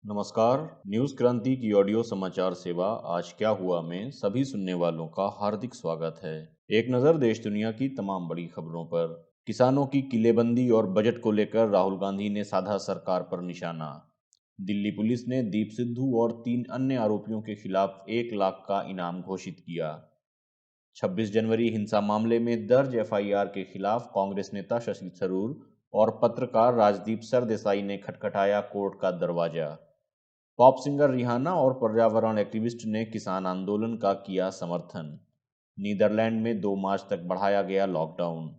नमस्कार। न्यूज क्रांति की ऑडियो समाचार सेवा आज क्या हुआ में सभी सुनने वालों का हार्दिक स्वागत है। एक नज़र देश दुनिया की तमाम बड़ी खबरों पर। किसानों की किलेबंदी और बजट को लेकर राहुल गांधी ने साधा सरकार पर निशाना। दिल्ली पुलिस ने दीप सिद्धू और 3 अन्य आरोपियों के खिलाफ 1 लाख का इनाम घोषित किया। 26 जनवरी हिंसा मामले में दर्ज एफआईआर के खिलाफ कांग्रेस नेता शशि थरूर और पत्रकार राजदीप सरदेसाई ने खटखटाया कोर्ट का दरवाजा। पॉप सिंगर रिहाना और पर्यावरण एक्टिविस्ट ने किसान आंदोलन का किया समर्थन। नीदरलैंड में 2 मार्च तक बढ़ाया गया लॉकडाउन।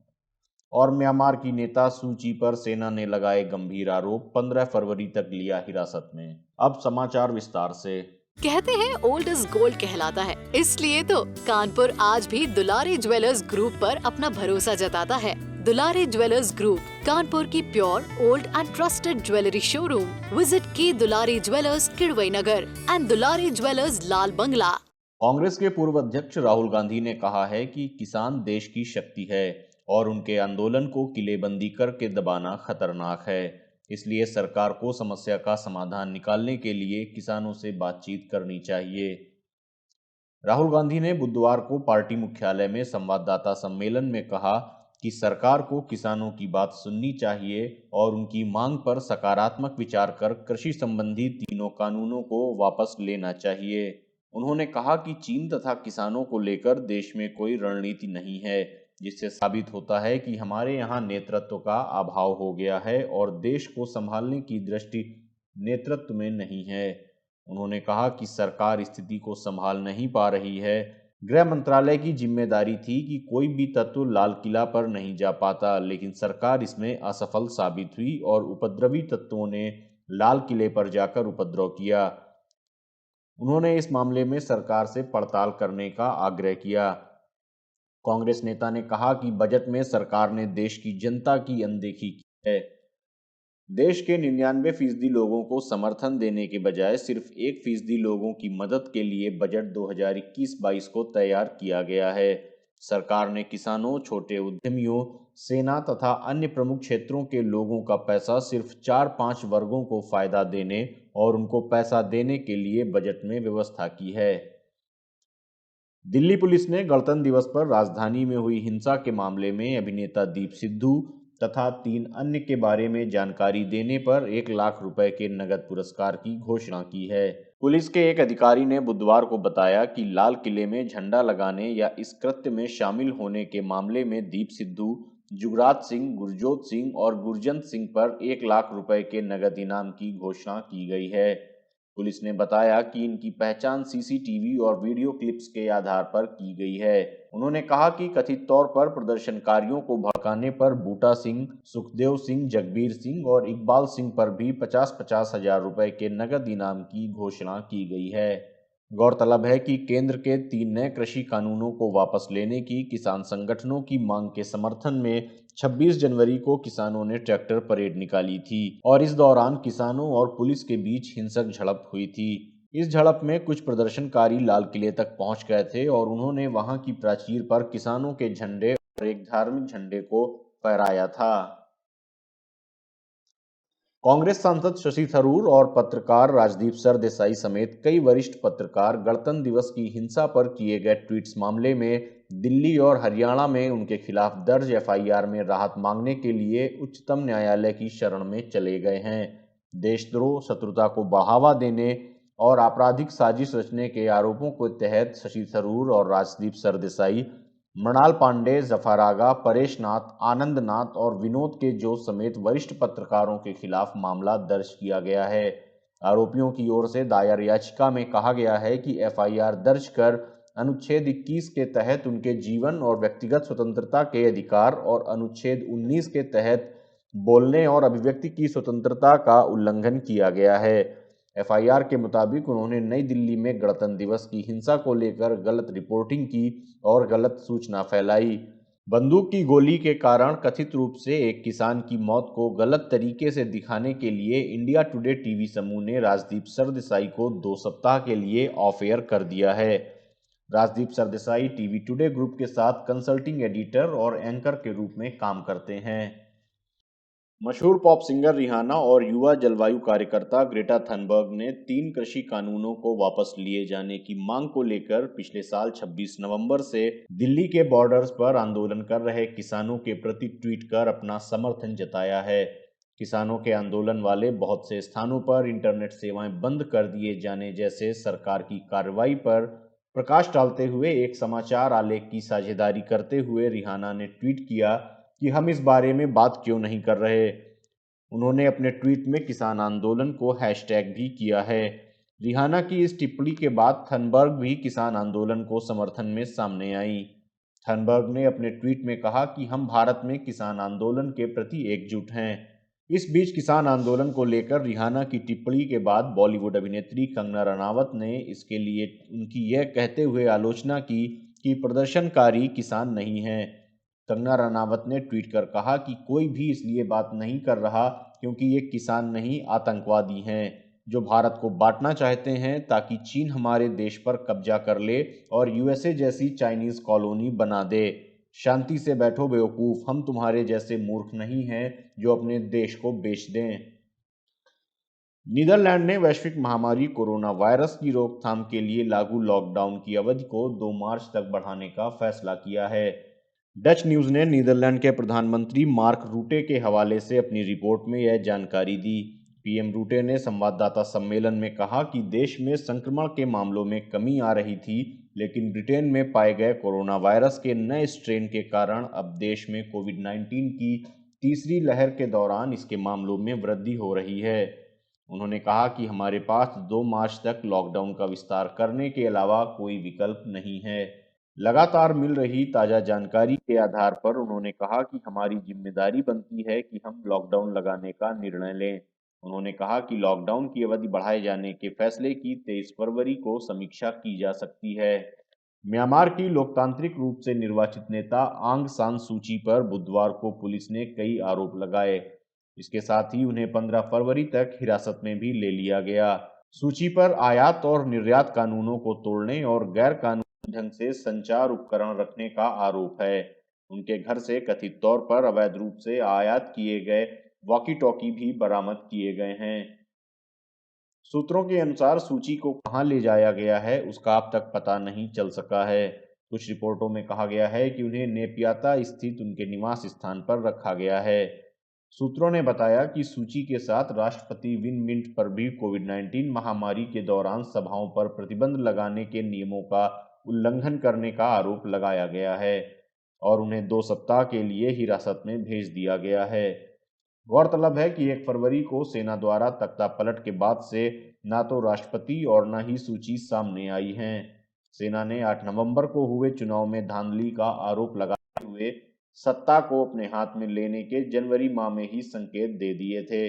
और म्यांमार की नेता सूची पर सेना ने लगाए गंभीर आरोप, 15 फरवरी तक लिया हिरासत में। अब समाचार विस्तार से। कहते हैं ओल्ड इज गोल्ड कहलाता है, इसलिए तो कानपुर आज भी दुलारी ज्वेलर्स ग्रुप पर अपना भरोसा जताता है। दुलारी ज्वेलर्स ग्रुप, कानपुर की pure old and trusted jewellery showroom. Visit की Dulari jewellers Kidwai Nagar and Dulari jewellers Lal Bangla. Congress के पूर्व अध्यक्ष राहुल गांधी ने कहा है कि किसान देश की शक्ति है और उनके आंदोलन को किलेबंदी करके दबाना खतरनाक है। इसलिए सरकार को समस्या का समाधान निकालने के लिए किसानों से बातचीत करनी चाहिए। राहुल गांधी ने बुधवार को पार्टी मुख्यालय में संवाददाता सम्मेलन में कहा कि सरकार को किसानों की बात सुननी चाहिए और उनकी मांग पर सकारात्मक विचार कर कृषि संबंधी तीनों कानूनों को वापस लेना चाहिए। उन्होंने कहा कि चीन तथा किसानों को लेकर देश में कोई रणनीति नहीं है, जिससे साबित होता है कि हमारे यहाँ नेतृत्व का अभाव हो गया है और देश को संभालने की दृष्टि नेतृत्व में नहीं है। उन्होंने कहा कि सरकार स्थिति को संभाल नहीं पा रही है। गृह मंत्रालय की जिम्मेदारी थी कि कोई भी तत्व लाल किला पर नहीं जा पाता, लेकिन सरकार इसमें असफल साबित हुई और उपद्रवी तत्वों ने लाल किले पर जाकर उपद्रव किया। उन्होंने इस मामले में सरकार से पड़ताल करने का आग्रह किया। कांग्रेस नेता ने कहा कि बजट में सरकार ने देश की जनता की अनदेखी की है। देश के 99% लोगों को समर्थन देने के बजाय सिर्फ 1% लोगों की मदद के लिए बजट 2021-22 को तैयार किया गया है। सरकार ने किसानों, छोटे उद्यमियों, सेना तथा अन्य प्रमुख क्षेत्रों के लोगों का पैसा सिर्फ 4-5 वर्गों को फायदा देने और उनको पैसा देने के लिए बजट में व्यवस्था की है। दिल्ली पुलिस ने गणतंत्र दिवस पर राजधानी में हुई हिंसा के मामले में अभिनेता दीप सिद्धू तथा 3 अन्य के बारे में जानकारी देने पर 1 लाख रुपए के नगद पुरस्कार की घोषणा की है। पुलिस के एक अधिकारी ने बुधवार को बताया कि लाल किले में झंडा लगाने या इस कृत्य में शामिल होने के मामले में दीप सिद्धू, जुगराज सिंह, गुरजोत सिंह और गुरजंत सिंह पर 1 लाख रुपए के नगद इनाम की घोषणा की गई है। पुलिस ने बताया कि इनकी पहचान सीसीटीवी और वीडियो क्लिप्स के आधार पर की गई है। उन्होंने कहा कि कथित तौर पर प्रदर्शनकारियों को भड़काने पर बूटा सिंह, सुखदेव सिंह, जगबीर सिंह और इकबाल सिंह पर भी 50-50 हजार रुपए के नगद इनाम की घोषणा की गई है। गौरतलब है कि केंद्र के 3 नए कृषि कानूनों को वापस लेने की किसान संगठनों की मांग के समर्थन में 26 जनवरी को किसानों ने ट्रैक्टर परेड निकाली थी और इस दौरान किसानों और पुलिस के बीच हिंसक झड़प हुई थी। इस झड़प में कुछ प्रदर्शनकारी लाल किले तक पहुंच गए थे और उन्होंने वहां की प्राचीर पर किसानों के झंडे और एक धार्मिक झंडे को फहराया था। कांग्रेस सांसद शशि थरूर और पत्रकार राजदीप सरदेसाई समेत कई वरिष्ठ पत्रकार गणतंत्र दिवस की हिंसा पर किए गए ट्वीट्स मामले में दिल्ली और हरियाणा में उनके खिलाफ दर्ज एफआईआर में राहत मांगने के लिए उच्चतम न्यायालय की शरण में चले गए हैं। देशद्रोह, शत्रुता को बढ़ावा देने और आपराधिक साजिश रचने के आरोपों के तहत शशि थरूर और राजदीप सरदेसाई, मृणाल पांडे, जफर आगा, परेश नाथ, आनंद नाथ और विनोद के जो समेत वरिष्ठ पत्रकारों के खिलाफ मामला दर्ज किया गया है। आरोपियों की ओर से दायर याचिका में कहा गया है कि एफआईआर दर्ज कर अनुच्छेद 21 के तहत उनके जीवन और व्यक्तिगत स्वतंत्रता के अधिकार और अनुच्छेद 19 के तहत बोलने और अभिव्यक्ति की स्वतंत्रता का उल्लंघन किया गया है। एफआईआर के मुताबिक उन्होंने नई दिल्ली में गणतंत्र दिवस की हिंसा को लेकर गलत रिपोर्टिंग की और गलत सूचना फैलाई। बंदूक की गोली के कारण कथित रूप से एक किसान की मौत को गलत तरीके से दिखाने के लिए इंडिया टुडे टीवी समूह ने राजदीप सरदेसाई को 2 सप्ताह के लिए ऑफ एयर कर दिया है। Rajdeep Sardesai TV today group के साथ कंसल्टिंग एडिटर और एंकर के रूप में काम करते हैं। मशहूर पॉप सिंगर रिहाना और युवा जलवायु कार्यकर्ता ग्रेटा थनबर्ग ने 3 कृषि कानूनों को वापस लिए जाने की मांग को लेकर पिछले साल 26 नवंबर से दिल्ली के बॉर्डर्स पर आंदोलन कर रहे किसानों के प्रति ट्वीट कर अपना समर्थन जताया है। किसानों के आंदोलन वाले बहुत से स्थानों पर इंटरनेट सेवाएं बंद कर दिए जाने जैसे सरकार की कार्रवाई पर प्रकाश डालते हुए एक समाचार आलेख की साझेदारी करते हुए रिहाना ने ट्वीट किया कि हम इस बारे में बात क्यों नहीं कर रहे। उन्होंने अपने ट्वीट में किसान आंदोलन को हैशटैग भी किया है। रिहाना की इस टिप्पणी के बाद थनबर्ग भी किसान आंदोलन को समर्थन में सामने आई। थनबर्ग ने अपने ट्वीट में कहा कि हम भारत में किसान आंदोलन के प्रति एकजुट हैं। इस बीच किसान आंदोलन को लेकर रिहाना की टिप्पणी के बाद बॉलीवुड अभिनेत्री कंगना रनावत ने इसके लिए उनकी यह कहते हुए आलोचना की कि प्रदर्शनकारी किसान नहीं हैं। कंगना रनावत ने ट्वीट कर कहा कि कोई भी इसलिए बात नहीं कर रहा क्योंकि ये किसान नहीं आतंकवादी हैं जो भारत को बांटना चाहते हैं ताकि चीन हमारे देश पर कब्जा कर ले और यूएसए जैसी चाइनीज कॉलोनी बना दे। शांति से बैठो बेवकूफ, हम तुम्हारे जैसे मूर्ख नहीं हैं जो अपने देश को बेच दें। नीदरलैंड ने वैश्विक महामारी कोरोना वायरस की रोकथाम के लिए लागू लॉकडाउन की अवधि को 2 मार्च तक बढ़ाने का फैसला किया है। डच न्यूज़ ने नीदरलैंड के प्रधानमंत्री मार्क रूटे के हवाले से अपनी रिपोर्ट में यह जानकारी दी। पीएम रूटे ने संवाददाता सम्मेलन में कहा कि देश में संक्रमण के मामलों में कमी आ रही थी, लेकिन ब्रिटेन में पाए गए कोरोना वायरस के नए स्ट्रेन के कारण अब देश में कोविड-19 की तीसरी लहर के दौरान इसके मामलों में वृद्धि हो रही है। उन्होंने कहा कि हमारे पास 2 मार्च तक लॉकडाउन का विस्तार करने के अलावा कोई विकल्प नहीं है। लगातार मिल रही ताज़ा जानकारी के आधार पर उन्होंने कहा कि हमारी जिम्मेदारी बनती है कि हम लॉकडाउन लगाने का निर्णय लें। उन्होंने कहा कि लॉकडाउन की अवधि बढ़ाए जाने के फैसले की 23 फरवरी को समीक्षा की जा सकती है। म्यांमार की लोकतांत्रिक रूप से निर्वाचित नेता आंग सान सूची पर बुधवार को पुलिस ने कई आरोप लगाए। इसके साथ ही उन्हें 15 फरवरी तक हिरासत में भी ले लिया गया। सूची पर आयात और निर्यात कानूनों को तोड़ने और गैर कानूनी ढंग से संचार उपकरण रखने का आरोप है। उनके घर से कथित तौर पर अवैध रूप से आयात किए गए वॉकी टॉकी भी बरामद किए गए हैं। सूत्रों के अनुसार सूची को कहां ले जाया गया है उसका अब तक पता नहीं चल सका है। कुछ रिपोर्टों में कहा गया है कि उन्हें नेपियाता स्थित उनके निवास स्थान पर रखा गया है। सूत्रों ने बताया कि सूची के साथ राष्ट्रपति विन मिंट पर भी कोविड-19 महामारी के दौरान सभाओं पर प्रतिबंध लगाने के नियमों का उल्लंघन करने का आरोप लगाया गया है और उन्हें 2 सप्ताह के लिए हिरासत में भेज दिया गया है। गौरतलब है कि 1 फरवरी को सेना द्वारा तख्तापलट के बाद से ना तो राष्ट्रपति और न ही सूची सामने आई हैं। सेना ने 8 नवंबर को हुए चुनाव में धांधली का आरोप लगाते हुए सत्ता को अपने हाथ में लेने के जनवरी माह में ही संकेत दे दिए थे।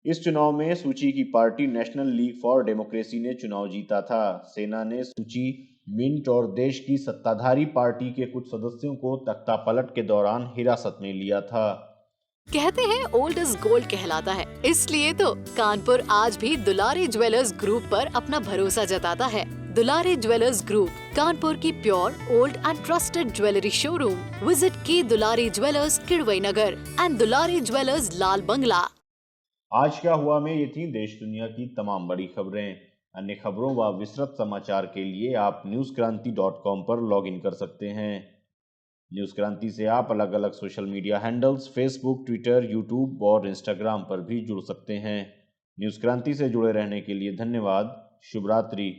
इस चुनाव में सूची की party national league for democracy ने चुनाव जीता था। सेना ने सूची, मिंट और देश की सत्ताधारी पार्टी के कुछ सदस्यों को तख्तापलट के दौरान हिरासत में लिया था। कहते हैं ओल्ड इज गोल्ड कहलाता है, इसलिए तो कानपुर आज भी दुलारी ज्वेलर्स ग्रुप पर अपना भरोसा जताता है। दुलारी ज्वेलर्स ग्रुप, कानपुर की pure old and trusted jewellery showroom. Visit की Dulari jewellers Kidwai Nagar and Dulari jewellers Lal Bangla. आज क्या हुआ में ये थी देश दुनिया की तमाम बड़ी खबरें। अन्य खबरों व विस्तृत समाचार के लिए आप newskranti.com पर लॉगिन कर सकते हैं। न्यूज़ क्रांति से आप अलग अलग social media handles Facebook, Twitter, YouTube और इंस्टाग्राम पर भी जुड़ सकते हैं। न्यूज़ क्रांति से जुड़े रहने के लिए धन्यवाद। शुभ रात्रि।